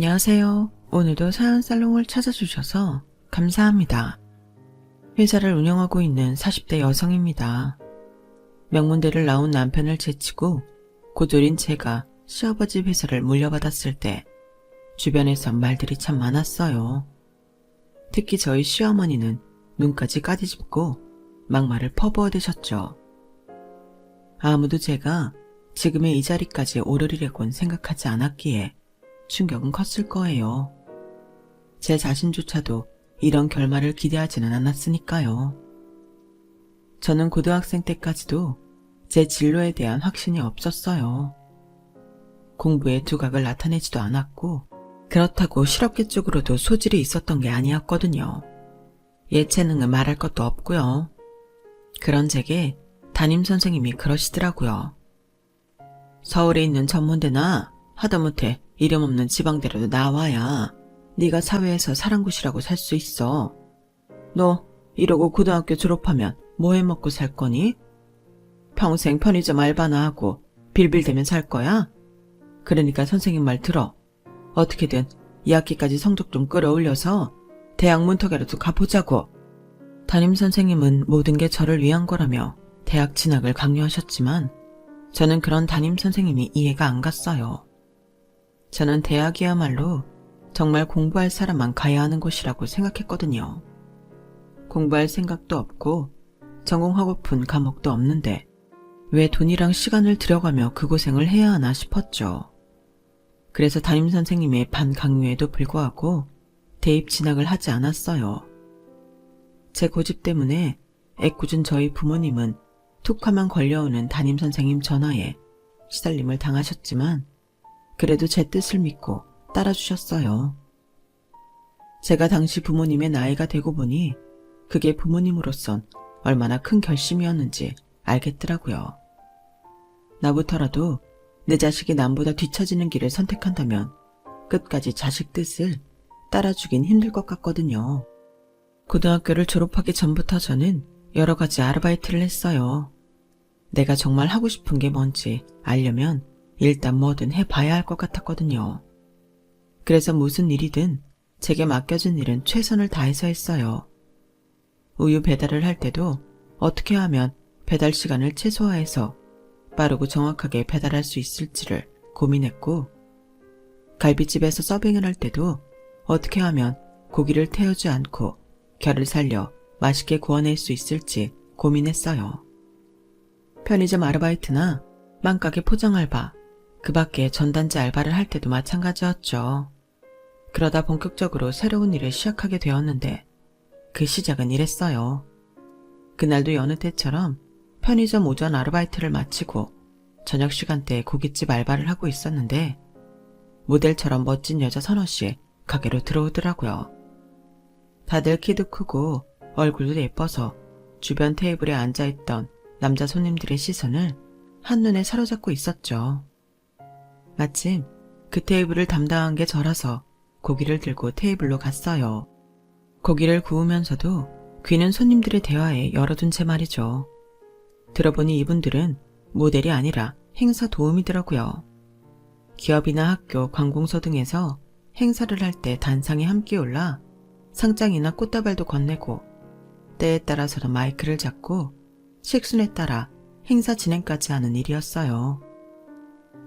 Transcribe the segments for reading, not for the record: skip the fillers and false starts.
안녕하세요. 오늘도 사연 살롱을 찾아주셔서 감사합니다. 회사를 운영하고 있는 40대 여성입니다. 명문대를 나온 남편을 제치고 고졸인 제가 시아버지 회사를 물려받았을 때 주변에선 말들이 참 많았어요. 특히 저희 시어머니는 눈까지 까디집고 막말을 퍼부어대셨죠. 아무도 제가 지금의 이 자리까지 오르리라고는 생각하지 않았기에 충격은 컸을 거예요. 제 자신조차도 이런 결말을 기대하지는 않았으니까요. 저는 고등학생 때까지도 제 진로에 대한 확신이 없었어요. 공부에 두각을 나타내지도 않았고 그렇다고 실업계 쪽으로도 소질이 있었던 게 아니었거든요. 예체능은 말할 것도 없고요. 그런 제게 담임선생님이 그러시더라고요. 서울에 있는 전문대나 하다못해 이름 없는 지방대라도 나와야 네가 사회에서 사람 곳이라고 살 수 있어. 너 이러고 고등학교 졸업하면 뭐 해먹고 살 거니? 평생 편의점 알바나 하고 빌빌대면 살 거야? 그러니까 선생님 말 들어. 어떻게든 2학기까지 성적 좀 끌어올려서 대학 문턱이라도 가보자고. 담임선생님은 모든 게 저를 위한 거라며 대학 진학을 강요하셨지만 저는 그런 담임선생님이 이해가 안 갔어요. 저는 대학이야말로 정말 공부할 사람만 가야 하는 곳이라고 생각했거든요. 공부할 생각도 없고 전공하고픈 과목도 없는데 왜 돈이랑 시간을 들여가며 그 고생을 해야 하나 싶었죠. 그래서 담임선생님의 반강요에도 불구하고 대입 진학을 하지 않았어요. 제 고집 때문에 애꿎은 저희 부모님은 툭하면 걸려오는 담임선생님 전화에 시달림을 당하셨지만 그래도 제 뜻을 믿고 따라주셨어요. 제가 당시 부모님의 나이가 되고 보니 그게 부모님으로선 얼마나 큰 결심이었는지 알겠더라고요. 나부터라도 내 자식이 남보다 뒤처지는 길을 선택한다면 끝까지 자식 뜻을 따라주긴 힘들 것 같거든요. 고등학교를 졸업하기 전부터 저는 여러 가지 아르바이트를 했어요. 내가 정말 하고 싶은 게 뭔지 알려면 일단 뭐든 해봐야 할 것 같았거든요. 그래서 무슨 일이든 제게 맡겨진 일은 최선을 다해서 했어요. 우유 배달을 할 때도 어떻게 하면 배달 시간을 최소화해서 빠르고 정확하게 배달할 수 있을지를 고민했고, 갈비집에서 서빙을 할 때도 어떻게 하면 고기를 태우지 않고 결을 살려 맛있게 구워낼 수 있을지 고민했어요. 편의점 아르바이트나 맘가게 포장 알바, 그 밖에 전단지 알바를 할 때도 마찬가지였죠. 그러다 본격적으로 새로운 일을 시작하게 되었는데 그 시작은 이랬어요. 그날도 여느 때처럼 편의점 오전 아르바이트를 마치고 저녁 시간대에 고깃집 알바를 하고 있었는데 모델처럼 멋진 여자 서너씨 가게로 들어오더라고요. 다들 키도 크고 얼굴도 예뻐서 주변 테이블에 앉아있던 남자 손님들의 시선을 한눈에 사로잡고 있었죠. 마침 그 테이블을 담당한 게 저라서 고기를 들고 테이블로 갔어요. 고기를 구우면서도 귀는 손님들의 대화에 열어둔 채 말이죠. 들어보니 이분들은 모델이 아니라 행사 도우미더라고요. 기업이나 학교, 관공서 등에서 행사를 할 때 단상에 함께 올라 상장이나 꽃다발도 건네고 때에 따라서는 마이크를 잡고 식순에 따라 행사 진행까지 하는 일이었어요.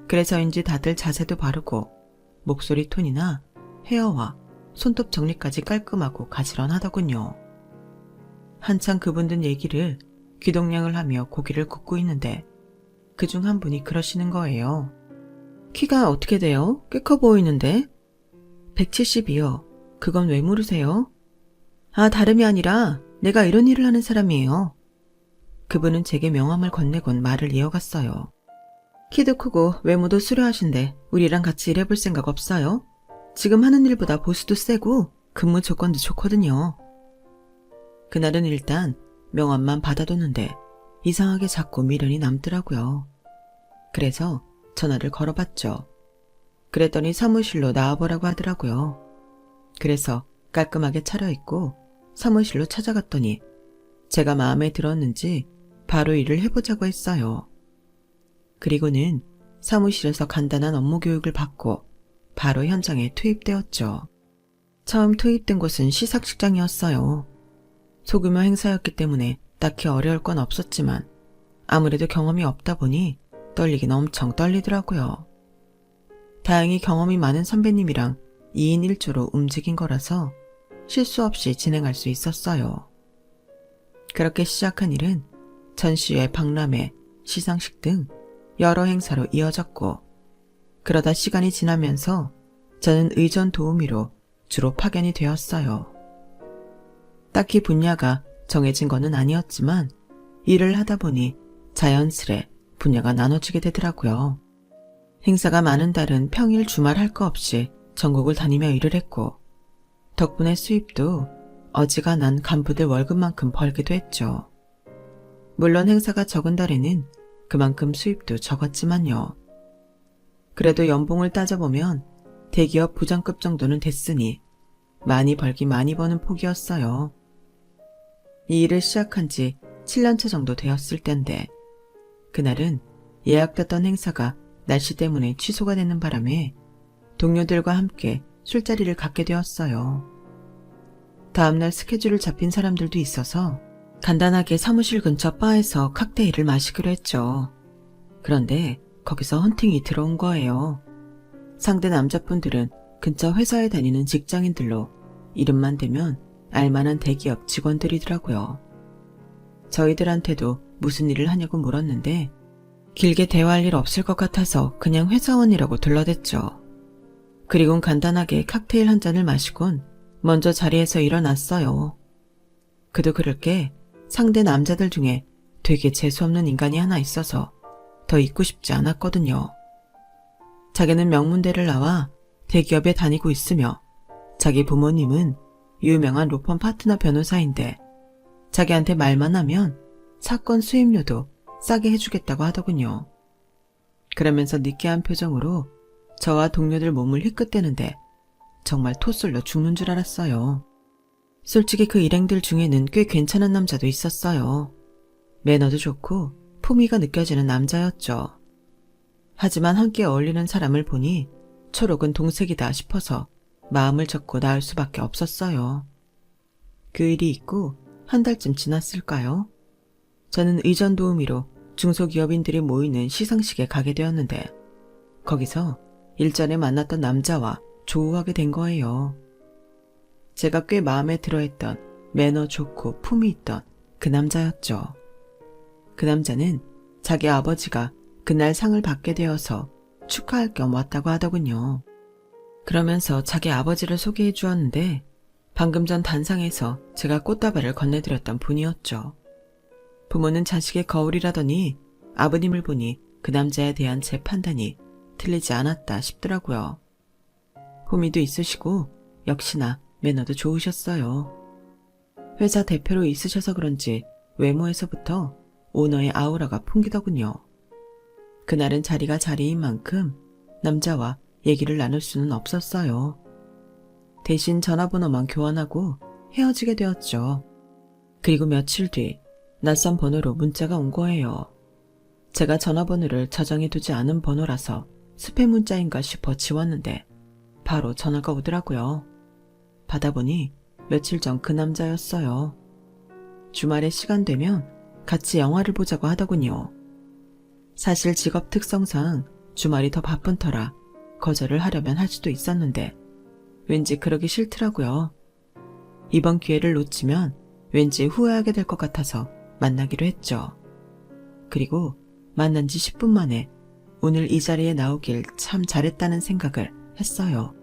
그래서인지 다들 자세도 바르고 목소리 톤이나 헤어와 손톱 정리까지 깔끔하고 가지런하더군요. 한창 그분들 얘기를 귀동냥을 하며 고기를 굽고 있는데 그중 한 분이 그러시는 거예요. 키가 어떻게 돼요? 꽤 커 보이는데? 170이요. 그건 왜 물으세요? 아, 다름이 아니라 내가 이런 일을 하는 사람이에요. 그분은 제게 명함을 건네곤 말을 이어갔어요. 키도 크고 외모도 수려하신데 우리랑 같이 일해볼 생각 없어요? 지금 하는 일보다 보수도 세고 근무 조건도 좋거든요. 그날은 일단 명함만 받아뒀는데 이상하게 자꾸 미련이 남더라고요. 그래서 전화를 걸어봤죠. 그랬더니 사무실로 나와보라고 하더라고요. 그래서 깔끔하게 차려입고 사무실로 찾아갔더니 제가 마음에 들었는지 바로 일을 해보자고 했어요. 그리고는 사무실에서 간단한 업무 교육을 받고 바로 현장에 투입되었죠. 처음 투입된 곳은 시상식장이었어요. 소규모 행사였기 때문에 딱히 어려울 건 없었지만 아무래도 경험이 없다 보니 떨리긴 엄청 떨리더라고요. 다행히 경험이 많은 선배님이랑 2인 1조로 움직인 거라서 실수 없이 진행할 수 있었어요. 그렇게 시작한 일은 전시회, 박람회, 시상식 등 여러 행사로 이어졌고, 그러다 시간이 지나면서 저는 의전 도우미로 주로 파견이 되었어요. 딱히 분야가 정해진 거는 아니었지만 일을 하다 보니 자연스레 분야가 나눠지게 되더라고요. 행사가 많은 달은 평일 주말 할 거 없이 전국을 다니며 일을 했고, 덕분에 수입도 어지간한 간부들 월급만큼 벌기도 했죠. 물론 행사가 적은 달에는 그만큼 수입도 적었지만요. 그래도 연봉을 따져보면 대기업 부장급 정도는 됐으니 많이 벌기 많이 버는 폭이었어요. 이 일을 시작한 지 7년차 정도 되었을 땐데, 그날은 예약됐던 행사가 날씨 때문에 취소가 되는 바람에 동료들과 함께 술자리를 갖게 되었어요. 다음날 스케줄을 잡힌 사람들도 있어서 간단하게 사무실 근처 바에서 칵테일을 마시기로 했죠. 그런데 거기서 헌팅이 들어온 거예요. 상대 남자분들은 근처 회사에 다니는 직장인들로 이름만 대면 알만한 대기업 직원들이더라고요. 저희들한테도 무슨 일을 하냐고 물었는데 길게 대화할 일 없을 것 같아서 그냥 회사원이라고 둘러댔죠. 그리곤 간단하게 칵테일 한 잔을 마시곤 먼저 자리에서 일어났어요. 그도 그럴 게 상대 남자들 중에 되게 재수없는 인간이 하나 있어서 더 있고 싶지 않았거든요. 자기는 명문대를 나와 대기업에 다니고 있으며 자기 부모님은 유명한 로펌 파트너 변호사인데 자기한테 말만 하면 사건 수임료도 싸게 해주겠다고 하더군요. 그러면서 느끼한 표정으로 저와 동료들 몸을 희끗대는데 정말 토쏠려 죽는 줄 알았어요. 솔직히 그 일행들 중에는 꽤 괜찮은 남자도 있었어요. 매너도 좋고 품위가 느껴지는 남자였죠. 하지만 함께 어울리는 사람을 보니 초록은 동색이다 싶어서 마음을 접고 나을 수밖에 없었어요. 그 일이 있고 한 달쯤 지났을까요? 저는 의전 도우미로 중소기업인들이 모이는 시상식에 가게 되었는데 거기서 일전에 만났던 남자와 조우하게 된 거예요. 제가 꽤 마음에 들어했던 매너 좋고 품이 있던 그 남자였죠. 그 남자는 자기 아버지가 그날 상을 받게 되어서 축하할 겸 왔다고 하더군요. 그러면서 자기 아버지를 소개해 주었는데 방금 전 단상에서 제가 꽃다발을 건네드렸던 분이었죠. 부모는 자식의 거울이라더니 아버님을 보니 그 남자에 대한 제 판단이 틀리지 않았다 싶더라고요. 품위도 있으시고 역시나 매너도 좋으셨어요. 회사 대표로 있으셔서 그런지 외모에서부터 오너의 아우라가 풍기더군요. 그날은 자리가 자리인 만큼 남자와 얘기를 나눌 수는 없었어요. 대신 전화번호만 교환하고 헤어지게 되었죠. 그리고 며칠 뒤 낯선 번호로 문자가 온 거예요. 제가 전화번호를 저장해두지 않은 번호라서 스팸 문자인가 싶어 지웠는데 바로 전화가 오더라고요. 받아보니 며칠 전 그 남자였어요. 주말에 시간 되면 같이 영화를 보자고 하더군요. 사실 직업 특성상 주말이 더 바쁜 터라 거절을 하려면 할 수도 있었는데 왠지 그러기 싫더라고요. 이번 기회를 놓치면 왠지 후회하게 될 것 같아서 만나기로 했죠. 그리고 만난 지 10분 만에 오늘 이 자리에 나오길 참 잘했다는 생각을 했어요.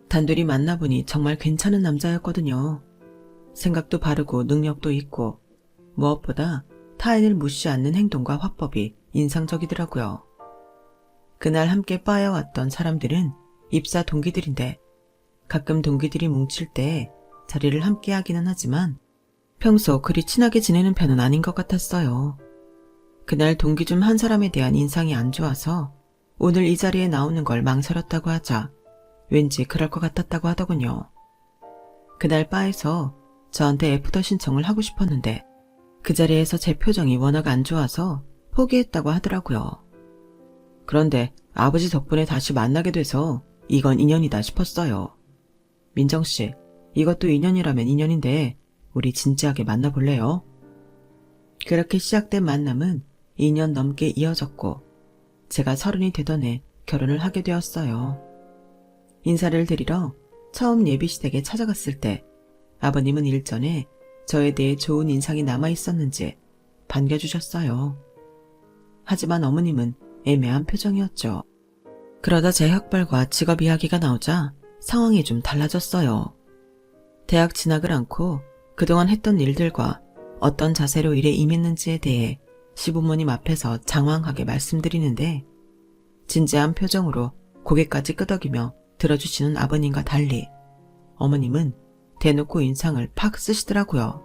단둘이 만나보니 정말 괜찮은 남자였거든요. 생각도 바르고 능력도 있고 무엇보다 타인을 무시 않는 행동과 화법이 인상적이더라고요. 그날 함께 바에 왔던 사람들은 입사 동기들인데 가끔 동기들이 뭉칠 때 자리를 함께 하기는 하지만 평소 그리 친하게 지내는 편은 아닌 것 같았어요. 그날 동기 중 한 사람에 대한 인상이 안 좋아서 오늘 이 자리에 나오는 걸 망설였다고 하자 왠지 그럴 것 같았다고 하더군요. 그날 바에서 저한테 애프터 신청을 하고 싶었는데 그 자리에서 제 표정이 워낙 안 좋아서 포기했다고 하더라고요. 그런데 아버지 덕분에 다시 만나게 돼서 이건 인연이다 싶었어요. 민정씨, 이것도 인연이라면 인연인데 우리 진지하게 만나볼래요? 그렇게 시작된 만남은 2년 넘게 이어졌고 제가 30이 되던 해 결혼을 하게 되었어요. 인사를 드리러 처음 예비시댁에 찾아갔을 때 아버님은 일전에 저에 대해 좋은 인상이 남아있었는지 반겨주셨어요. 하지만 어머님은 애매한 표정이었죠. 그러다 제 학벌과 직업 이야기가 나오자 상황이 좀 달라졌어요. 대학 진학을 않고 그동안 했던 일들과 어떤 자세로 일에 임했는지에 대해 시부모님 앞에서 장황하게 말씀드리는데 진지한 표정으로 고개까지 끄덕이며 들어주시는 아버님과 달리 어머님은 대놓고 인상을 팍 쓰시더라고요.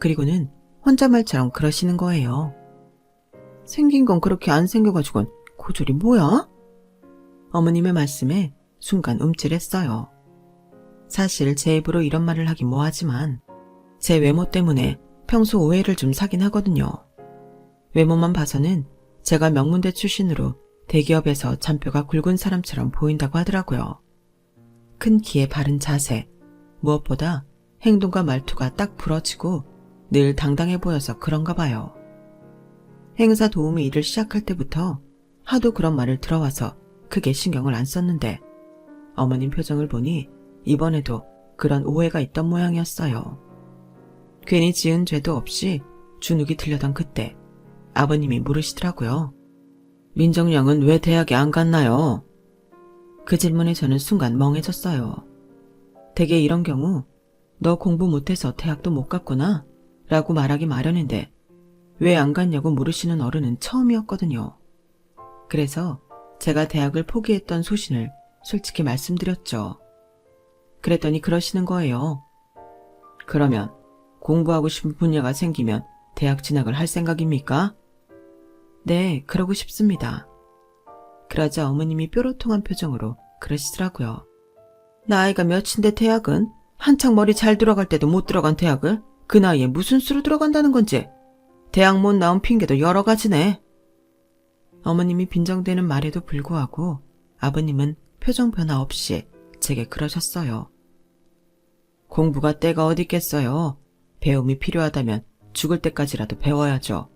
그리고는 혼잣말처럼 그러시는 거예요. 생긴 건 그렇게 안 생겨가지고는 고졸이 뭐야? 어머님의 말씀에 순간 움찔했어요. 사실 제 입으로 이런 말을 하긴 뭐하지만 제 외모 때문에 평소 오해를 좀 사긴 하거든요. 외모만 봐서는 제가 명문대 출신으로 대기업에서 잔뼈가 굵은 사람처럼 보인다고 하더라고요. 큰 키에 바른 자세, 무엇보다 행동과 말투가 딱 부러지고 늘 당당해 보여서 그런가 봐요. 행사 도우미 일을 시작할 때부터 하도 그런 말을 들어와서 크게 신경을 안 썼는데 어머님 표정을 보니 이번에도 그런 오해가 있던 모양이었어요. 괜히 지은 죄도 없이 주눅이 들려던 그때 아버님이 물으시더라고요. 민정양은 왜 대학에 안 갔나요? 그 질문에 저는 순간 멍해졌어요. 대개 이런 경우 너 공부 못해서 대학도 못 갔구나 라고 말하기 마련인데 왜 안 갔냐고 물으시는 어른은 처음이었거든요. 그래서 제가 대학을 포기했던 소신을 솔직히 말씀드렸죠. 그랬더니 그러시는 거예요. 그러면 공부하고 싶은 분야가 생기면 대학 진학을 할 생각입니까? 네, 그러고 싶습니다. 그러자 어머님이 뾰로통한 표정으로 그러시더라고요. 나이가 몇인데 대학은? 한창 머리 잘 들어갈 때도 못 들어간 대학을 그 나이에 무슨 수로 들어간다는 건지. 대학 못 나온 핑계도 여러 가지네. 어머님이 빈정대는 말에도 불구하고 아버님은 표정 변화 없이 제게 그러셨어요. 공부가 때가 어디 있겠어요. 배움이 필요하다면 죽을 때까지라도 배워야죠.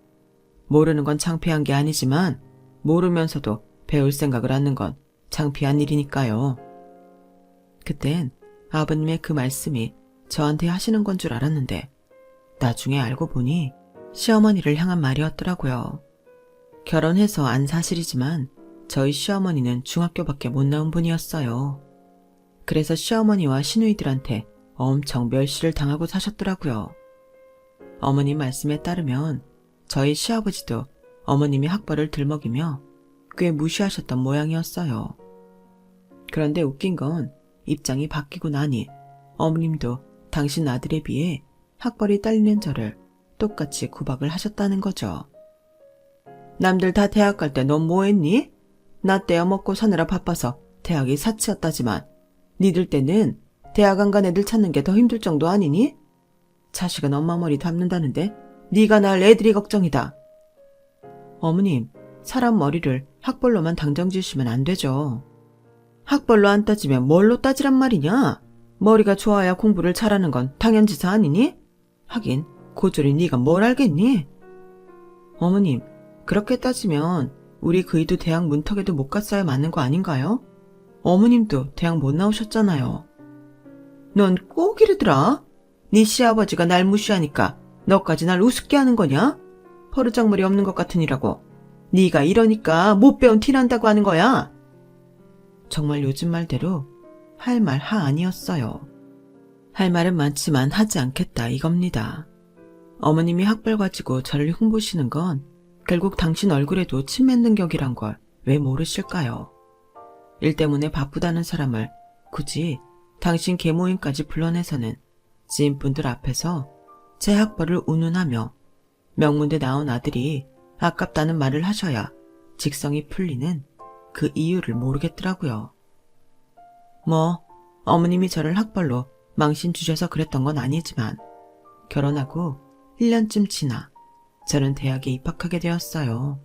모르는 건 창피한 게 아니지만 모르면서도 배울 생각을 하는 건 창피한 일이니까요. 그땐 아버님의 그 말씀이 저한테 하시는 건 줄 알았는데 나중에 알고 보니 시어머니를 향한 말이었더라고요. 결혼해서 안 사실이지만 저희 시어머니는 중학교밖에 못 나온 분이었어요. 그래서 시어머니와 시누이들한테 엄청 멸시를 당하고 사셨더라고요. 어머님 말씀에 따르면 저희 시아버지도 어머님이 학벌을 들먹이며 꽤 무시하셨던 모양이었어요. 그런데 웃긴 건 입장이 바뀌고 나니 어머님도 당신 아들에 비해 학벌이 딸리는 저를 똑같이 구박을 하셨다는 거죠. 남들 다 대학 갈 때 넌 뭐했니? 나 떼어 먹고 사느라 바빠서 대학이 사치였다지만 니들 때는 대학 안 간 애들 찾는 게 더 힘들 정도 아니니? 자식은 엄마 머리 담는다는데 네가 날 애들이 걱정이다. 어머님, 사람 머리를 학벌로만 당정 지으시면 안 되죠. 학벌로 안 따지면 뭘로 따지란 말이냐? 머리가 좋아야 공부를 잘하는 건 당연지사 아니니? 하긴 고졸이 네가 뭘 알겠니? 어머님, 그렇게 따지면 우리 그이도 대학 문턱에도 못 갔어야 맞는 거 아닌가요? 어머님도 대학 못 나오셨잖아요. 넌 꼭 이러더라. 네 시아버지가 날 무시하니까 너까지 날 우습게 하는 거냐? 버르장머리 없는 것 같으니라고. 네가 이러니까 못 배운 티 난다고 하는 거야. 정말 요즘 말대로 할 말 하 아니었어요. 할 말은 많지만 하지 않겠다 이겁니다. 어머님이 학벌 가지고 저를 흉보시는 건 결국 당신 얼굴에도 침 맺는 격이란 걸 왜 모르실까요? 일 때문에 바쁘다는 사람을 굳이 당신 계모임까지 불러내서는 지인분들 앞에서 제 학벌을 운운하며 명문대 나온 아들이 아깝다는 말을 하셔야 직성이 풀리는 그 이유를 모르겠더라고요. 뭐 어머님이 저를 학벌로 망신 주셔서 그랬던 건 아니지만 결혼하고 1년쯤 지나 저는 대학에 입학하게 되었어요.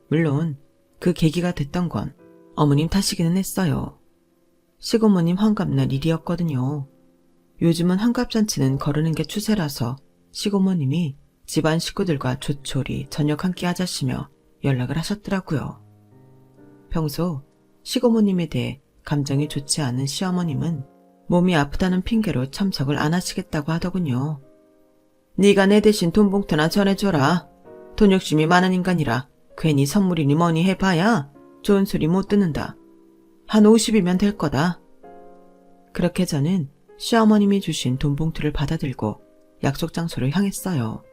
물론 그 계기가 됐던 건 어머님 탓이기는 했어요. 시고모님 환갑날 일이었거든요. 요즘은 환갑잔치는 거르는 게 추세라서 시고모님이 집안 식구들과 조촐히 저녁 함께 하자시며 연락을 하셨더라고요. 평소 시고모님에 대해 감정이 좋지 않은 시어머님은 몸이 아프다는 핑계로 참석을 안 하시겠다고 하더군요. 네가 내 대신 돈 봉투나 전해줘라. 돈 욕심이 많은 인간이라 괜히 선물이니 뭐니 해봐야 좋은 소리 못 듣는다. 한 50이면 될 거다. 그렇게 저는 시어머님이 주신 돈 봉투를 받아들고 약속 장소를 향했어요.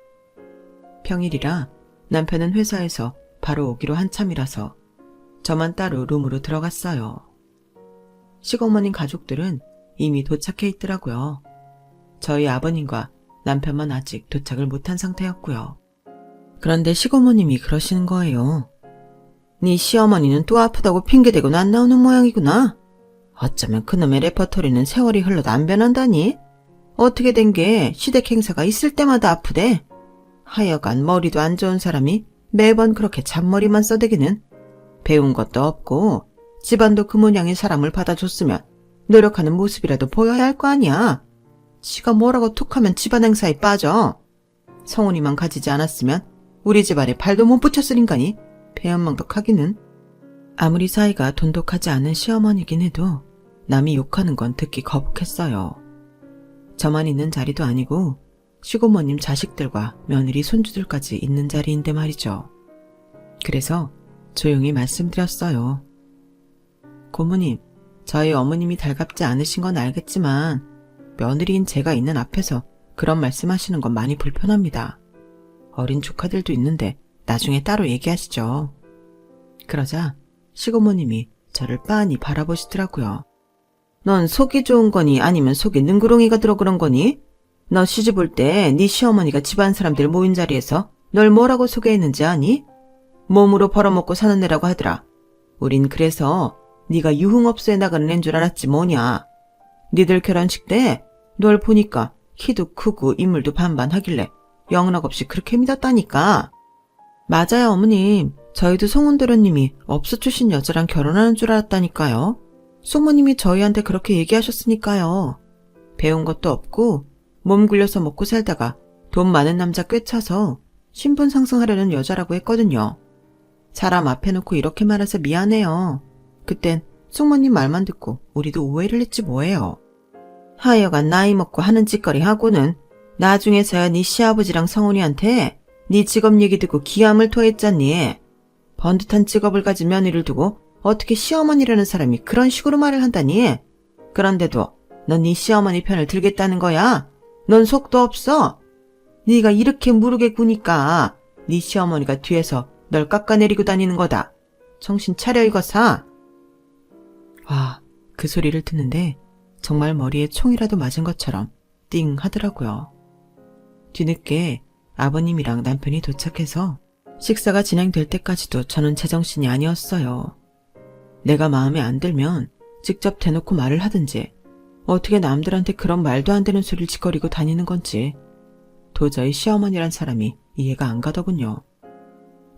평일이라 남편은 회사에서 바로 오기로 한참이라서 저만 따로 룸으로 들어갔어요. 시어머님 가족들은 이미 도착해 있더라고요. 저희 아버님과 남편만 아직 도착을 못한 상태였고요. 그런데 시어머님이 그러시는 거예요. 네 시어머니는 또 아프다고 핑계대고 안 나오는 모양이구나. 어쩌면 그놈의 레퍼토리는 세월이 흘러도 안 변한다니? 어떻게 된 게 시댁 행사가 있을 때마다 아프대? 하여간 머리도 안 좋은 사람이 매번 그렇게 잔머리만 써대기는 배운 것도 없고 집안도 그 모양의 사람을 받아줬으면 노력하는 모습이라도 보여야 할 거 아니야. 지가 뭐라고 툭하면 집안 행사에 빠져. 성훈이만 가지지 않았으면 우리 집안에 발도 못 붙였을 인간이 배은망덕하기는. 아무리 사이가 돈독하지 않은 시어머니긴 해도 남이 욕하는 건 듣기 거북했어요. 저만 있는 자리도 아니고 시고모님 자식들과 며느리 손주들까지 있는 자리인데 말이죠. 그래서 조용히 말씀드렸어요. 고모님, 저희 어머님이 달갑지 않으신 건 알겠지만 며느리인 제가 있는 앞에서 그런 말씀하시는 건 많이 불편합니다. 어린 조카들도 있는데 나중에 따로 얘기하시죠. 그러자 시고모님이 저를 빤히 바라보시더라고요. 넌 속이 좋은 거니 아니면 속에 능구렁이가 들어 그런 거니? 너 시집 올 때 네 시어머니가 집안 사람들 모인 자리에서 널 뭐라고 소개했는지 아니? 몸으로 벌어먹고 사는 애라고 하더라. 우린 그래서 네가 유흥업소에 나가는 애인 줄 알았지 뭐냐. 니들 결혼식 때 널 보니까 키도 크고 인물도 반반하길래 영락없이 그렇게 믿었다니까. 맞아요 어머님. 저희도 송은도련님이 업소 출신 여자랑 결혼하는 줄 알았다니까요. 숙모님이 저희한테 그렇게 얘기하셨으니까요. 배운 것도 없고 몸 굴려서 먹고 살다가 돈 많은 남자 꿰차서 신분 상승하려는 여자라고 했거든요. 사람 앞에 놓고 이렇게 말해서 미안해요. 그땐 숙모님 말만 듣고 우리도 오해를 했지 뭐예요. 하여간 나이 먹고 하는 짓거리 하고는 나중에서야 네 시아버지랑 성훈이한테 네 직업 얘기 듣고 기함을 토했잖니. 번듯한 직업을 가진 며느리를 두고 어떻게 시어머니라는 사람이 그런 식으로 말을 한다니. 그런데도 넌 네 시어머니 편을 들겠다는 거야. 넌 속도 없어. 네가 이렇게 무르게 구니까 네 시어머니가 뒤에서 널 깎아내리고 다니는 거다. 정신 차려 이거사. 와, 그 소리를 듣는데 정말 머리에 총이라도 맞은 것처럼 띵 하더라고요. 뒤늦게 아버님이랑 남편이 도착해서 식사가 진행될 때까지도 저는 제정신이 아니었어요. 내가 마음에 안 들면 직접 대놓고 말을 하든지 어떻게 남들한테 그런 말도 안 되는 소리를 짓거리고 다니는 건지 도저히 시어머니란 사람이 이해가 안 가더군요.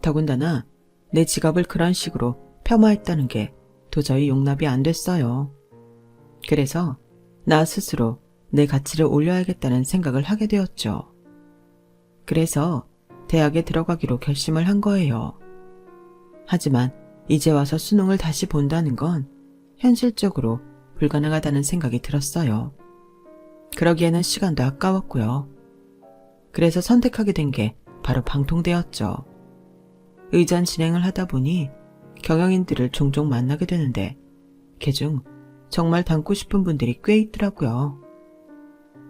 더군다나 내 직업을 그런 식으로 폄하했다는 게 도저히 용납이 안 됐어요. 그래서 나 스스로 내 가치를 올려야겠다는 생각을 하게 되었죠. 그래서 대학에 들어가기로 결심을 한 거예요. 하지만 이제 와서 수능을 다시 본다는 건 현실적으로 불가능하다는 생각이 들었어요. 그러기에는 시간도 아까웠고요. 그래서 선택하게 된 게 바로 방통대였죠. 의전 진행을 하다 보니 경영인들을 종종 만나게 되는데 그중 정말 닮고 싶은 분들이 꽤 있더라고요.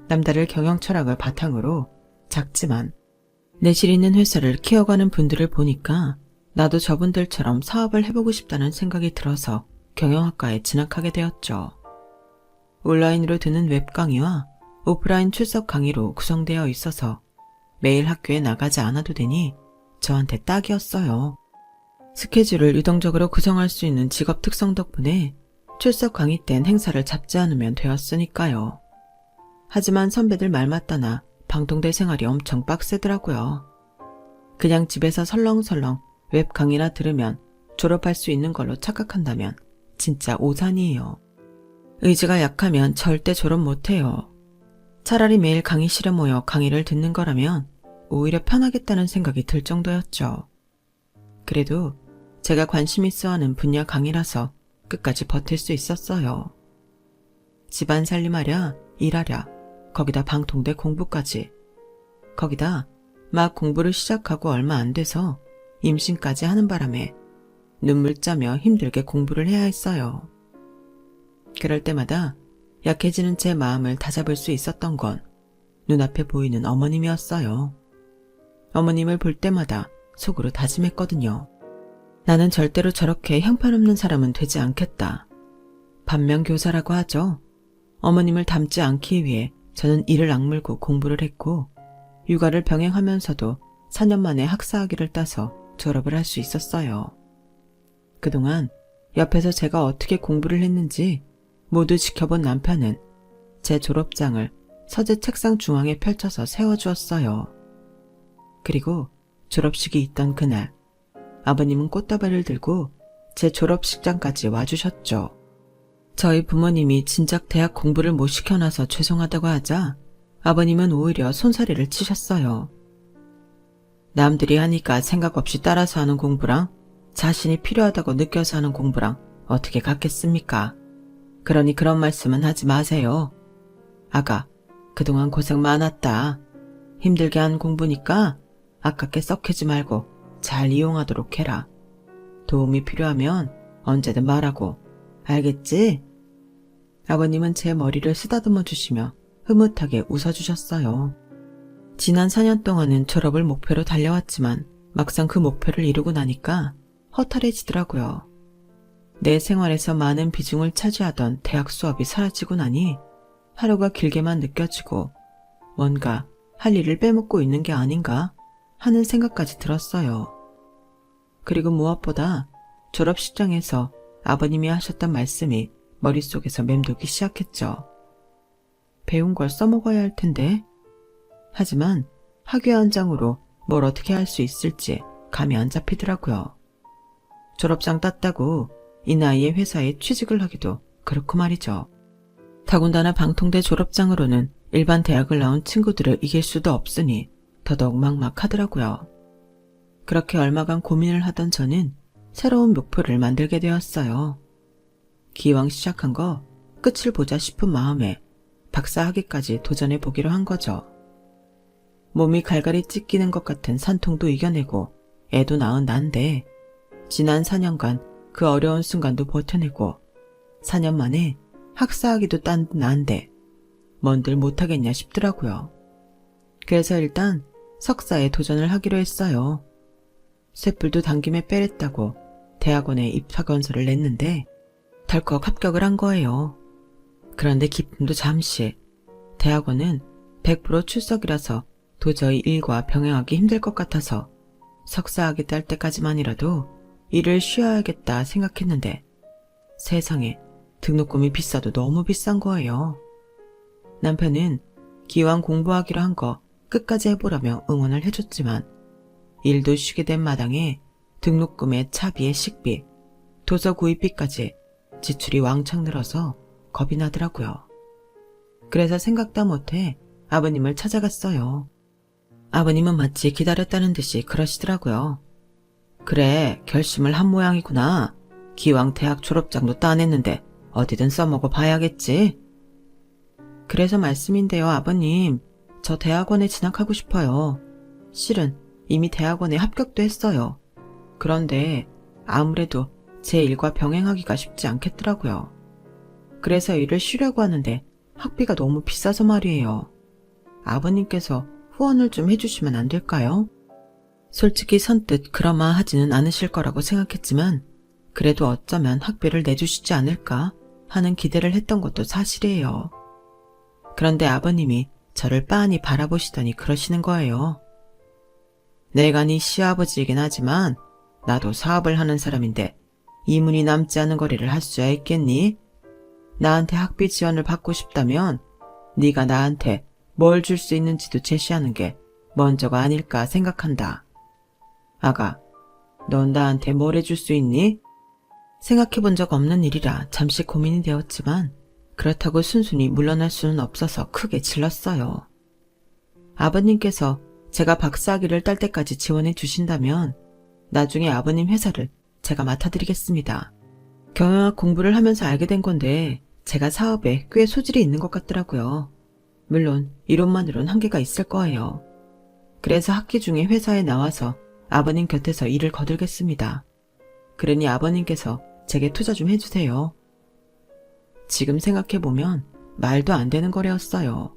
남다를 경영 철학을 바탕으로 작지만 내실 있는 회사를 키워가는 분들을 보니까 나도 저분들처럼 사업을 해보고 싶다는 생각이 들어서 경영학과에 진학하게 되었죠. 온라인으로 듣는 웹 강의와 오프라인 출석 강의로 구성되어 있어서 매일 학교에 나가지 않아도 되니 저한테 딱이었어요. 스케줄을 유동적으로 구성할 수 있는 직업 특성 덕분에 출석 강의 땐 행사를 잡지 않으면 되었으니까요. 하지만 선배들 말 맞다나 방통대 생활이 엄청 빡세더라고요. 그냥 집에서 설렁설렁 웹 강의나 들으면 졸업할 수 있는 걸로 착각한다면 진짜 오산이에요. 의지가 약하면 절대 졸업 못해요. 차라리 매일 강의실에 모여 강의를 듣는 거라면 오히려 편하겠다는 생각이 들 정도였죠. 그래도 제가 관심 있어 하는 분야 강의라서 끝까지 버틸 수 있었어요. 집안 살림하랴, 일하랴, 거기다 방통대 공부까지. 거기다 막 공부를 시작하고 얼마 안 돼서 임신까지 하는 바람에 눈물 짜며 힘들게 공부를 해야 했어요. 그럴 때마다 약해지는 제 마음을 다잡을 수 있었던 건 눈앞에 보이는 어머님이었어요. 어머님을 볼 때마다 속으로 다짐했거든요. 나는 절대로 저렇게 형편없는 사람은 되지 않겠다. 반면교사라고 하죠. 어머님을 닮지 않기 위해 저는 이를 악물고 공부를 했고 육아를 병행하면서도 4년 만에 학사학위를 따서 졸업을 할 수 있었어요. 그동안 옆에서 제가 어떻게 공부를 했는지 모두 지켜본 남편은 제 졸업장을 서재 책상 중앙에 펼쳐서 세워주었어요. 그리고 졸업식이 있던 그날 아버님은 꽃다발을 들고 제 졸업식장까지 와주셨죠. 저희 부모님이 진작 대학 공부를 못 시켜놔서 죄송하다고 하자 아버님은 오히려 손사래를 치셨어요. 남들이 하니까 생각 없이 따라서 하는 공부랑 자신이 필요하다고 느껴서 하는 공부랑 어떻게 같겠습니까? 그러니 그런 말씀은 하지 마세요. 아가, 그동안 고생 많았다. 힘들게 한 공부니까 아깝게 썩히지 말고 잘 이용하도록 해라. 도움이 필요하면 언제든 말하고. 알겠지? 아버님은 제 머리를 쓰다듬어 주시며 흐뭇하게 웃어주셨어요. 지난 4년 동안은 졸업을 목표로 달려왔지만 막상 그 목표를 이루고 나니까 허탈해지더라고요. 내 생활에서 많은 비중을 차지하던 대학 수업이 사라지고 나니 하루가 길게만 느껴지고 뭔가 할 일을 빼먹고 있는 게 아닌가 하는 생각까지 들었어요. 그리고 무엇보다 졸업식장에서 아버님이 하셨던 말씀이 머릿속에서 맴돌기 시작했죠. 배운 걸 써먹어야 할 텐데. 하지만 학위 한 장으로 뭘 어떻게 할 수 있을지 감이 안 잡히더라고요. 졸업장 땄다고 이 나이에 회사에 취직을 하기도 그렇고 말이죠. 더군다나 방통대 졸업장으로는 일반 대학을 나온 친구들을 이길 수도 없으니 더더욱 막막하더라고요. 그렇게 얼마간 고민을 하던 저는 새로운 목표를 만들게 되었어요. 기왕 시작한 거 끝을 보자 싶은 마음에 박사학위까지 도전해 보기로 한 거죠. 몸이 갈갈이 찢기는 것 같은 산통도 이겨내고 애도 낳은 난데 지난 4년간 그 어려운 순간도 버텨내고 4년 만에 학사학위도 딴 난데 뭔들 못하겠냐 싶더라고요. 그래서 일단 석사에 도전을 하기로 했어요. 쇳불도 당김에 빼랬다고 대학원에 입학원서를 냈는데 덜컥 합격을 한 거예요. 그런데 기쁨도 잠시. 대학원은 100% 출석이라서 도저히 일과 병행하기 힘들 것 같아서 석사학위 딸 때까지만이라도 일을 쉬어야겠다 생각했는데 세상에 등록금이 비싸도 너무 비싼 거예요. 남편은 기왕 공부하기로 한 거 끝까지 해보라며 응원을 해줬지만 일도 쉬게 된 마당에 등록금에 차비에 식비, 도서 구입비까지 지출이 왕창 늘어서 겁이 나더라고요. 그래서 생각도 못해 아버님을 찾아갔어요. 아버님은 마치 기다렸다는 듯이 그러시더라고요. 그래, 결심을 한 모양이구나. 기왕 대학 졸업장도 따냈는데 어디든 써먹어 봐야겠지. 그래서 말씀인데요, 아버님. 저 대학원에 진학하고 싶어요. 실은 이미 대학원에 합격도 했어요. 그런데 아무래도 제 일과 병행하기가 쉽지 않겠더라고요. 그래서 일을 쉬려고 하는데 학비가 너무 비싸서 말이에요. 아버님께서 후원을 좀 해주시면 안 될까요? 솔직히 선뜻 그러마하지는 않으실 거라고 생각했지만 그래도 어쩌면 학비를 내주시지 않을까 하는 기대를 했던 것도 사실이에요. 그런데 아버님이 저를 빤히 바라보시더니 그러시는 거예요. 내가 네 시아버지이긴 하지만 나도 사업을 하는 사람인데 이문이 남지 않은 거리를 할 수야 있겠니? 나한테 학비 지원을 받고 싶다면 네가 나한테 뭘 줄 수 있는지도 제시하는 게 먼저가 아닐까 생각한다. 아가, 넌 나한테 뭘 해줄 수 있니? 생각해 본 적 없는 일이라 잠시 고민이 되었지만 그렇다고 순순히 물러날 수는 없어서 크게 질렀어요. 아버님께서 제가 박사학위를 딸 때까지 지원해 주신다면 나중에 아버님 회사를 제가 맡아드리겠습니다. 경영학 공부를 하면서 알게 된 건데 제가 사업에 꽤 소질이 있는 것 같더라고요. 물론 이론만으론 한계가 있을 거예요. 그래서 학기 중에 회사에 나와서 아버님 곁에서 일을 거들겠습니다. 그러니 아버님께서 제게 투자 좀 해주세요. 지금 생각해보면 말도 안 되는 거래였어요.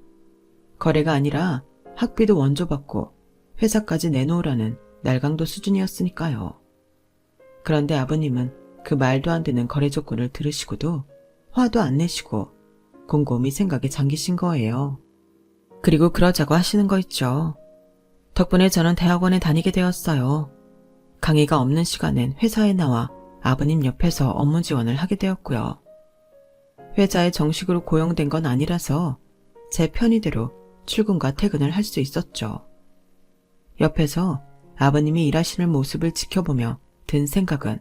거래가 아니라 학비도 원조받고 회사까지 내놓으라는 날강도 수준이었으니까요. 그런데 아버님은 그 말도 안 되는 거래 조건을 들으시고도 화도 안 내시고 곰곰이 생각에 잠기신 거예요. 그리고 그러자고 하시는 거 있죠. 덕분에 저는 대학원에 다니게 되었어요. 강의가 없는 시간엔 회사에 나와 아버님 옆에서 업무 지원을 하게 되었고요. 회사에 정식으로 고용된 건 아니라서 제 편의대로 출근과 퇴근을 할 수 있었죠. 옆에서 아버님이 일하시는 모습을 지켜보며 든 생각은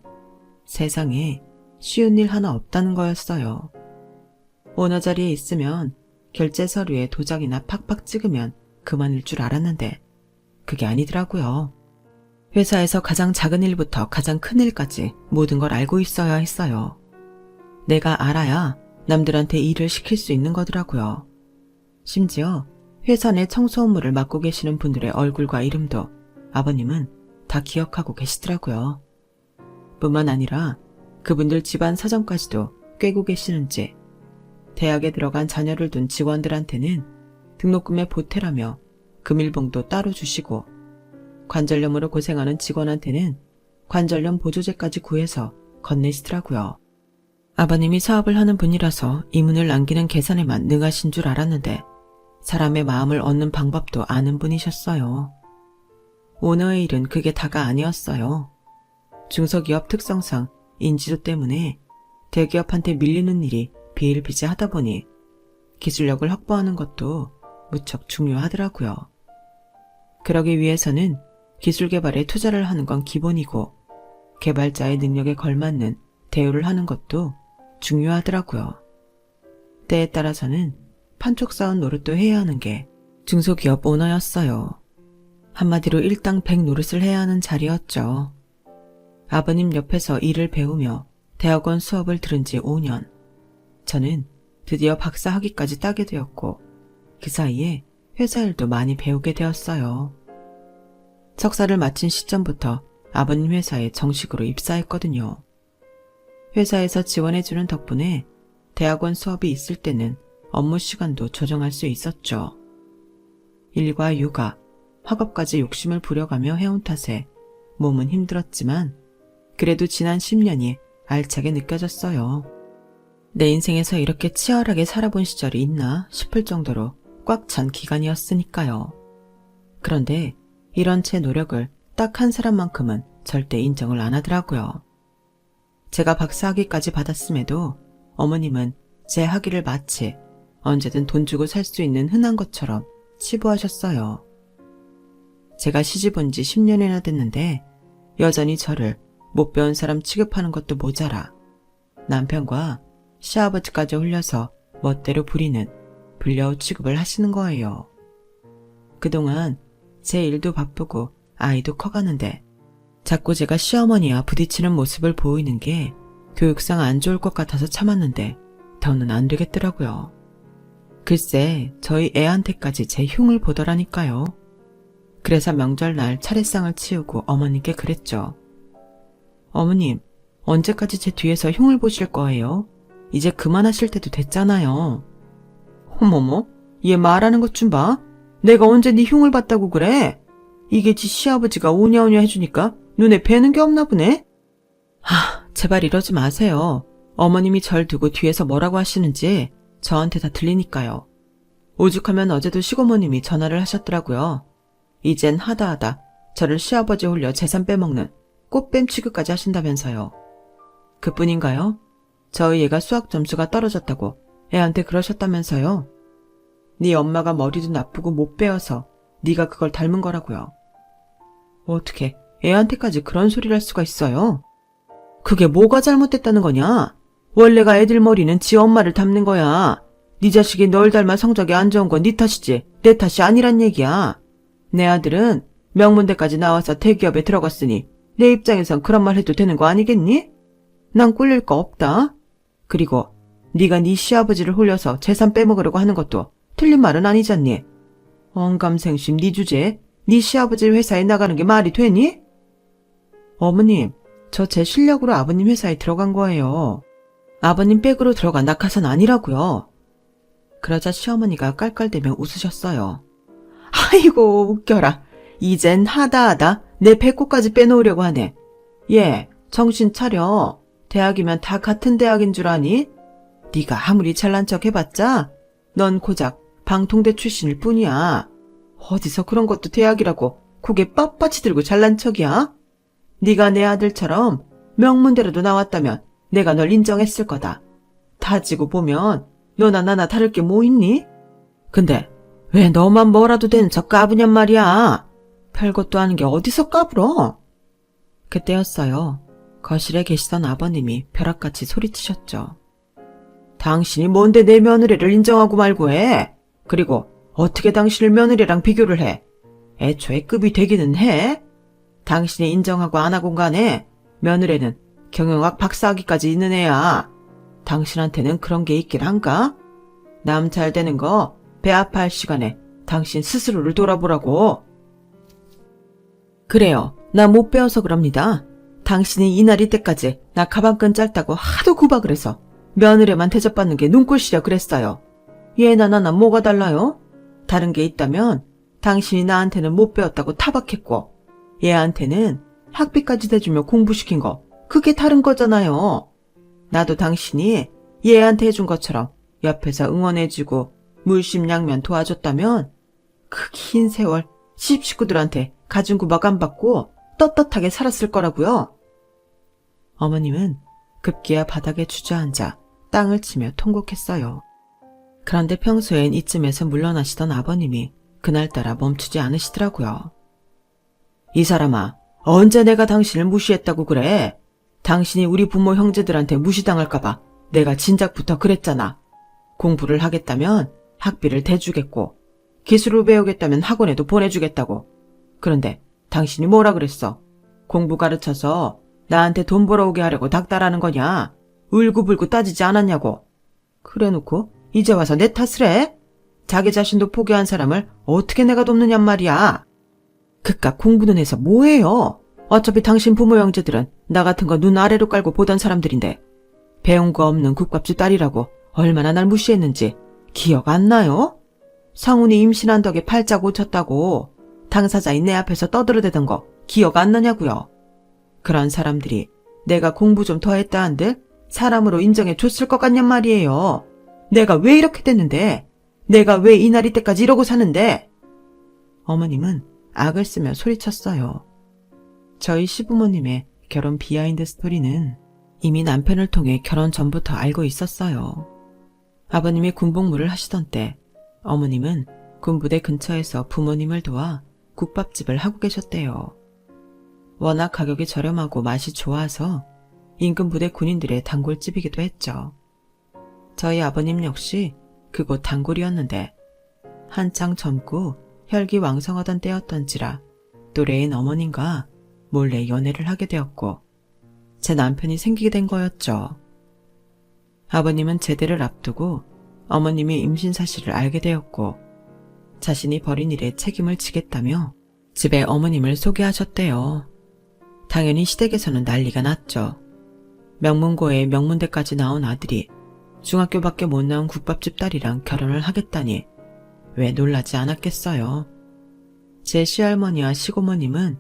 세상에 쉬운 일 하나 없다는 거였어요. 오너 자리에 있으면 결제 서류에 도장이나 팍팍 찍으면 그만일 줄 알았는데 그게 아니더라고요. 회사에서 가장 작은 일부터 가장 큰 일까지 모든 걸 알고 있어야 했어요. 내가 알아야 남들한테 일을 시킬 수 있는 거더라고요. 심지어 회사 내 청소 업무를 맡고 계시는 분들의 얼굴과 이름도 아버님은 다 기억하고 계시더라고요. 뿐만 아니라 그분들 집안 사정까지도 꿰고 계시는지 대학에 들어간 자녀를 둔 직원들한테는 등록금에 보태라며 금일봉도 따로 주시고 관절염으로 고생하는 직원한테는 관절염 보조제까지 구해서 건네시더라고요. 아버님이 사업을 하는 분이라서 이문을 남기는 계산에만 능하신 줄 알았는데 사람의 마음을 얻는 방법도 아는 분이셨어요. 오너의 일은 그게 다가 아니었어요. 중소기업 특성상 인지도 때문에 대기업한테 밀리는 일이 비일비재하다 보니 기술력을 확보하는 것도 무척 중요하더라고요. 그러기 위해서는 기술 개발에 투자를 하는 건 기본이고 개발자의 능력에 걸맞는 대우를 하는 것도 중요하더라고요. 때에 따라서는 판촉사원 노릇도 해야 하는 게 중소기업 오너였어요. 한마디로 일당 백 노릇을 해야 하는 자리였죠. 아버님 옆에서 일을 배우며 대학원 수업을 들은 지 5년. 저는 드디어 박사 학위까지 따게 되었고 그 사이에 회사 일도 많이 배우게 되었어요. 석사를 마친 시점부터 아버님 회사에 정식으로 입사했거든요. 회사에서 지원해주는 덕분에 대학원 수업이 있을 때는 업무 시간도 조정할 수 있었죠. 일과 육아, 학업까지 욕심을 부려가며 해온 탓에 몸은 힘들었지만 그래도 지난 10년이 알차게 느껴졌어요. 내 인생에서 이렇게 치열하게 살아본 시절이 있나 싶을 정도로 꽉 찬 기간이었으니까요. 그런데 이런 제 노력을 딱 한 사람만큼은 절대 인정을 안 하더라고요. 제가 박사학위까지 받았음에도 어머님은 제 학위를 마치 언제든 돈 주고 살 수 있는 흔한 것처럼 치부하셨어요. 제가 시집 온 지 10년이나 됐는데 여전히 저를 못 배운 사람 취급하는 것도 모자라 남편과 시아버지까지 홀려서 멋대로 부리는 불려우 취급을 하시는 거예요. 그동안 제 일도 바쁘고 아이도 커가는데 자꾸 제가 시어머니와 부딪히는 모습을 보이는 게 교육상 안 좋을 것 같아서 참았는데 더는 안 되겠더라고요. 글쎄 저희 애한테까지 제 흉을 보더라니까요. 그래서 명절날 차례상을 치우고 어머님께 그랬죠. 어머님, 언제까지 제 뒤에서 흉을 보실 거예요? 이제 그만하실 때도 됐잖아요. 어머머, 얘 말하는 것 좀 봐. 내가 언제 네 흉을 봤다고 그래? 이게 지 시아버지가 오냐오냐 해주니까 눈에 뵈는 게 없나 보네? 제발 이러지 마세요. 어머님이 절 두고 뒤에서 뭐라고 하시는지 저한테 다 들리니까요. 오죽하면 어제도 시고모님이 전화를 하셨더라고요. 이젠 하다하다 저를 시아버지 홀려 재산 빼먹는 꽃뱀 취급까지 하신다면서요. 그뿐인가요? 저희 애가 수학 점수가 떨어졌다고 애한테 그러셨다면서요. 네 엄마가 머리도 나쁘고 못 배워서 네가 그걸 닮은 거라고요. 어떻게 애한테까지 그런 소리를 할 수가 있어요? 그게 뭐가 잘못됐다는 거냐? 원래가 애들 머리는 지 엄마를 닮는 거야. 네 자식이 널 닮아 성적이 안 좋은 건 네 탓이지 내 탓이 아니란 얘기야. 내 아들은 명문대까지 나와서 대기업에 들어갔으니 내 입장에선 그런 말 해도 되는 거 아니겠니? 난 꿀릴 거 없다. 그리고 네가 네 시아버지를 홀려서 재산 빼먹으려고 하는 것도 틀린 말은 아니잖니. 언감생심 네 주제에 네 시아버지 회사에 나가는 게 말이 되니? 어머님, 저 제 실력으로 아버님 회사에 들어간 거예요. 아버님 백으로 들어간 낙하산 아니라고요. 그러자 시어머니가 깔깔대며 웃으셨어요. 아이고 웃겨라. 이젠 하다하다 내 배꼽까지 빼놓으려고 하네. 얘 정신 차려. 대학이면 다 같은 대학인 줄 아니? 네가 아무리 잘난 척 해봤자 넌 고작 방통대 출신일 뿐이야. 어디서 그런 것도 대학이라고 고개 빳빳이 들고 잘난 척이야? 네가 내 아들처럼 명문대로도 나왔다면 내가 널 인정했을 거다. 다지고 보면 너나 나나 다를 게 뭐 있니? 근데 왜 너만 뭐라도 되는 척 까부냔 말이야. 별것도 아닌 게 어디서 까불어? 그때였어요. 거실에 계시던 아버님이 벼락같이 소리치셨죠. 당신이 뭔데 내 며느리를 인정하고 말고 해? 그리고 어떻게 당신을 며느리랑 비교를 해? 애초에 급이 되기는 해? 당신이 인정하고 안 하건 간에 며느리는 경영학 박사학위까지 있는 애야. 당신한테는 그런 게 있긴 한가? 남 잘 되는 거 배 아파할 시간에 당신 스스로를 돌아보라고. 그래요. 나 못 배워서 그럽니다. 당신이 이날이 때까지 나 가방끈 짧다고 하도 구박을 해서 며느리만 대접받는 게 눈꼴시려 그랬어요. 얘나 나나 뭐가 달라요? 다른 게 있다면 당신이 나한테는 못 배웠다고 타박했고 얘한테는 학비까지 대주며 공부시킨 거 그게 다른 거잖아요. 나도 당신이 얘한테 해준 것처럼 옆에서 응원해주고 물심양면 도와줬다면 그 긴 세월 시집 식구들한테 가진 구박 안 받고 떳떳하게 살았을 거라고요. 어머님은 급기야 바닥에 주저앉아 땅을 치며 통곡했어요. 그런데 평소엔 이쯤에서 물러나시던 아버님이 그날따라 멈추지 않으시더라고요. 이 사람아, 언제 내가 당신을 무시했다고 그래? 당신이 우리 부모 형제들한테 무시당할까봐 내가 진작부터 그랬잖아. 공부를 하겠다면 학비를 대주겠고 기술을 배우겠다면 학원에도 보내주겠다고. 그런데 당신이 뭐라 그랬어? 공부 가르쳐서 나한테 돈 벌어오게 하려고 닥달하는 거냐? 울고불고 따지지 않았냐고. 그래놓고 이제 와서 내 탓을 해? 자기 자신도 포기한 사람을 어떻게 내가 돕느냔 말이야. 그깟 공부는 해서 뭐해요? 어차피 당신 부모 형제들은 나 같은 거 눈 아래로 깔고 보던 사람들인데 배운 거 없는 국밥집 딸이라고 얼마나 날 무시했는지 기억 안 나요? 성훈이 임신한 덕에 팔자 고쳤다고 당사자인 내 앞에서 떠들어대던 거 기억 안 나냐고요. 그런 사람들이 내가 공부 좀 더 했다 한들 사람으로 인정해 줬을 것 같냔 말이에요. 내가 왜 이렇게 됐는데? 내가 왜 이날이 때까지 이러고 사는데? 어머님은 악을 쓰며 소리쳤어요. 저희 시부모님의 결혼 비하인드 스토리는 이미 남편을 통해 결혼 전부터 알고 있었어요. 아버님이 군복무를 하시던 때 어머님은 군부대 근처에서 부모님을 도와 국밥집을 하고 계셨대요. 워낙 가격이 저렴하고 맛이 좋아서 인근 부대 군인들의 단골집이기도 했죠. 저희 아버님 역시 그곳 단골이었는데 한창 젊고 혈기왕성하던 때였던지라 또래인 어머님과 몰래 연애를 하게 되었고 제 남편이 생기게 된 거였죠. 아버님은 제대를 앞두고 어머님이 임신 사실을 알게 되었고 자신이 벌인 일에 책임을 지겠다며 집에 어머님을 소개하셨대요. 당연히 시댁에서는 난리가 났죠. 명문고에 명문대까지 나온 아들이 중학교밖에 못 나온 국밥집 딸이랑 결혼을 하겠다니 왜 놀라지 않았겠어요. 제 시할머니와 시고모님은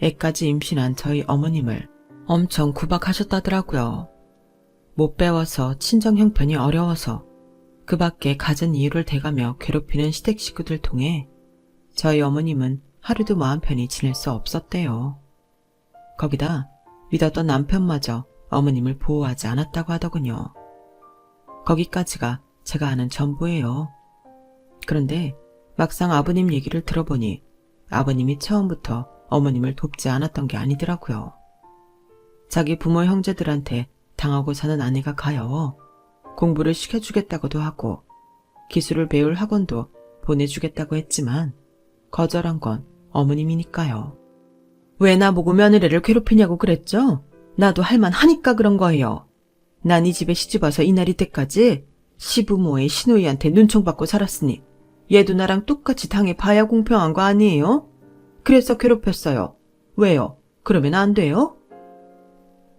애까지 임신한 저희 어머님을 엄청 구박하셨다더라고요. 못 배워서 친정 형편이 어려워서 그 밖에 갖은 이유를 대가며 괴롭히는 시댁 식구들 통해 저희 어머님은 하루도 마음 편히 지낼 수 없었대요. 거기다 믿었던 남편마저 어머님을 보호하지 않았다고 하더군요. 거기까지가 제가 아는 전부예요. 그런데 막상 아버님 얘기를 들어보니 아버님이 처음부터 어머님을 돕지 않았던 게 아니더라고요. 자기 부모 형제들한테 당하고 사는 아내가 가여워 공부를 시켜주겠다고도 하고 기술을 배울 학원도 보내주겠다고 했지만 거절한 건 어머님이니까요. 왜 나보고 며느리를 괴롭히냐고 그랬죠? 나도 할만하니까 그런 거예요. 난 이 집에 시집와서 이날이 때까지 시부모의 시누이한테 눈총받고 살았으니 얘도 나랑 똑같이 당해봐야 공평한 거 아니에요? 그래서 괴롭혔어요. 왜요? 그러면 안 돼요?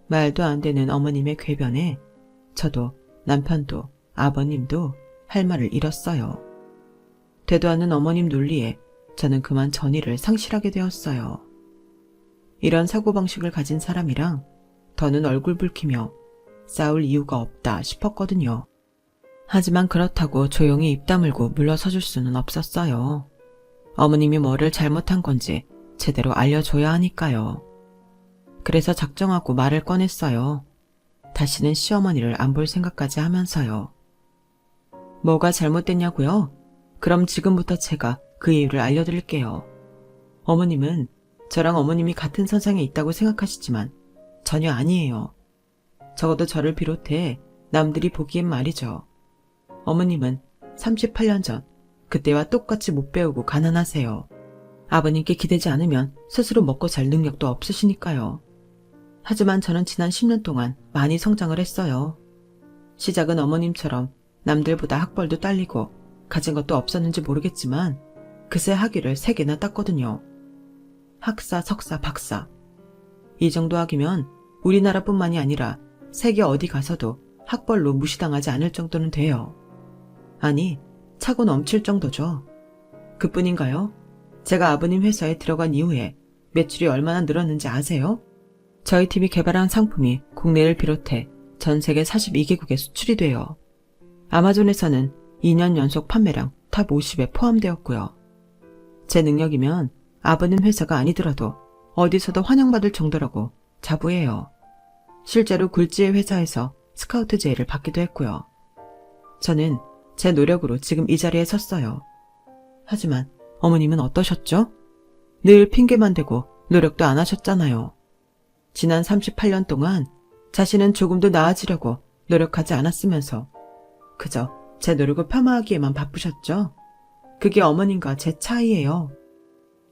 말도 안 되는 어머님의 궤변에 저도 남편도 아버님도 할 말을 잃었어요. 되도 않는 어머님 논리에 저는 그만 전의를 상실하게 되었어요. 이런 사고방식을 가진 사람이랑 더는 얼굴 붉히며 싸울 이유가 없다 싶었거든요. 하지만 그렇다고 조용히 입 다물고 물러서줄 수는 없었어요. 어머님이 뭐를 잘못한 건지 제대로 알려줘야 하니까요. 그래서 작정하고 말을 꺼냈어요. 다시는 시어머니를 안 볼 생각까지 하면서요. 뭐가 잘못됐냐고요? 그럼 지금부터 제가 그 이유를 알려드릴게요. 어머님은 저랑 어머님이 같은 선상에 있다고 생각하시지만 전혀 아니에요. 적어도 저를 비롯해 남들이 보기엔 말이죠. 어머님은 38년 전 그때와 똑같이 못 배우고 가난하세요. 아버님께 기대지 않으면 스스로 먹고 살 능력도 없으시니까요. 하지만 저는 지난 10년 동안 많이 성장을 했어요. 시작은 어머님처럼 남들보다 학벌도 딸리고 가진 것도 없었는지 모르겠지만 그새 학위를 3개나 땄거든요. 학사, 석사, 박사. 이 정도 학위면 우리나라뿐만이 아니라 세계 어디 가서도 학벌로 무시당하지 않을 정도는 돼요. 아니, 차고 넘칠 정도죠. 그뿐인가요? 제가 아버님 회사에 들어간 이후에 매출이 얼마나 늘었는지 아세요? 저희 팀이 개발한 상품이 국내를 비롯해 전 세계 42개국에 수출이 돼요. 아마존에서는 2년 연속 판매량 탑 50에 포함되었고요. 제 능력이면 아버님 회사가 아니더라도 어디서도 환영받을 정도라고 자부해요. 실제로 굴지의 회사에서 스카우트 제의를 받기도 했고요. 저는 제 노력으로 지금 이 자리에 섰어요. 하지만 어머님은 어떠셨죠? 늘 핑계만 대고 노력도 안 하셨잖아요. 지난 38년 동안 자신은 조금도 나아지려고 노력하지 않았으면서 그저 제 노력을 폄하하기에만 바쁘셨죠? 그게 어머님과 제 차이예요.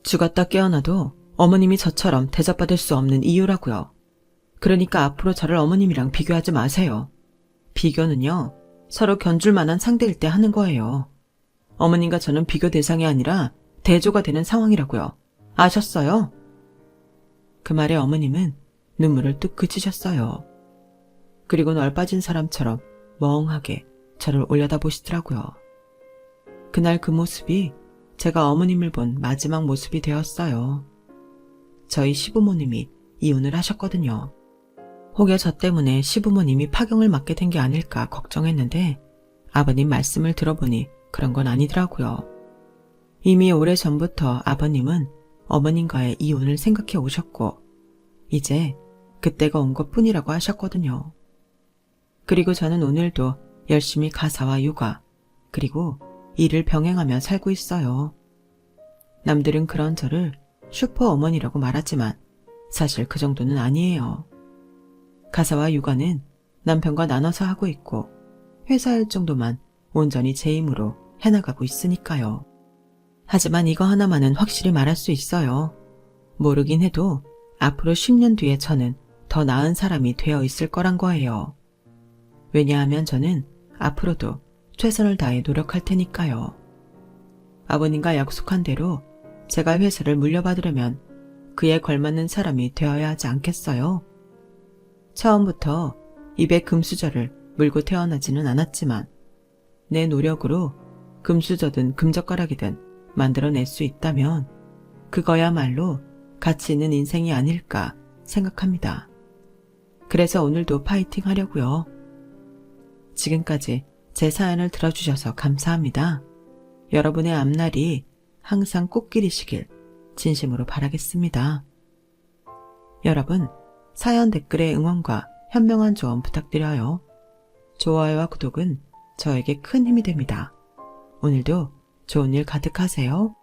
죽었다 깨어나도 어머님이 저처럼 대접받을 수 없는 이유라고요. 그러니까 앞으로 저를 어머님이랑 비교하지 마세요. 비교는요, 서로 견줄 만한 상대일 때 하는 거예요. 어머님과 저는 비교 대상이 아니라 대조가 되는 상황이라고요. 아셨어요? 그 말에 어머님은 눈물을 뚝 그치셨어요. 그리고 널 빠진 사람처럼 멍하게 저를 올려다보시더라고요. 그날 그 모습이 제가 어머님을 본 마지막 모습이 되었어요. 저희 시부모님이 이혼을 하셨거든요. 혹여 저 때문에 시부모님이 파경을 맞게 된 게 아닐까 걱정했는데 아버님 말씀을 들어보니 그런 건 아니더라고요. 이미 오래전부터 아버님은 어머님과의 이혼을 생각해 오셨고 이제 그때가 온 것뿐이라고 하셨거든요. 그리고 저는 오늘도 열심히 가사와 육아 그리고 일을 병행하며 살고 있어요. 남들은 그런 저를 슈퍼 어머니라고 말하지만 사실 그 정도는 아니에요. 가사와 육아는 남편과 나눠서 하고 있고 회사 일 정도만 온전히 제 힘으로 해나가고 있으니까요. 하지만 이거 하나만은 확실히 말할 수 있어요. 모르긴 해도 앞으로 10년 뒤에 저는 더 나은 사람이 되어 있을 거란 거예요. 왜냐하면 저는 앞으로도 최선을 다해 노력할 테니까요. 아버님과 약속한 대로 제가 회사를 물려받으려면 그에 걸맞는 사람이 되어야 하지 않겠어요? 처음부터 입에 금수저를 물고 태어나지는 않았지만 내 노력으로 금수저든 금젓가락이든 만들어낼 수 있다면 그거야말로 가치 있는 인생이 아닐까 생각합니다. 그래서 오늘도 파이팅 하려고요. 지금까지 제 사연을 들어주셔서 감사합니다. 여러분의 앞날이 항상 꽃길이시길 진심으로 바라겠습니다. 여러분, 사연 댓글에 응원과 현명한 조언 부탁드려요. 좋아요와 구독은 저에게 큰 힘이 됩니다. 오늘도 좋은 일 가득하세요.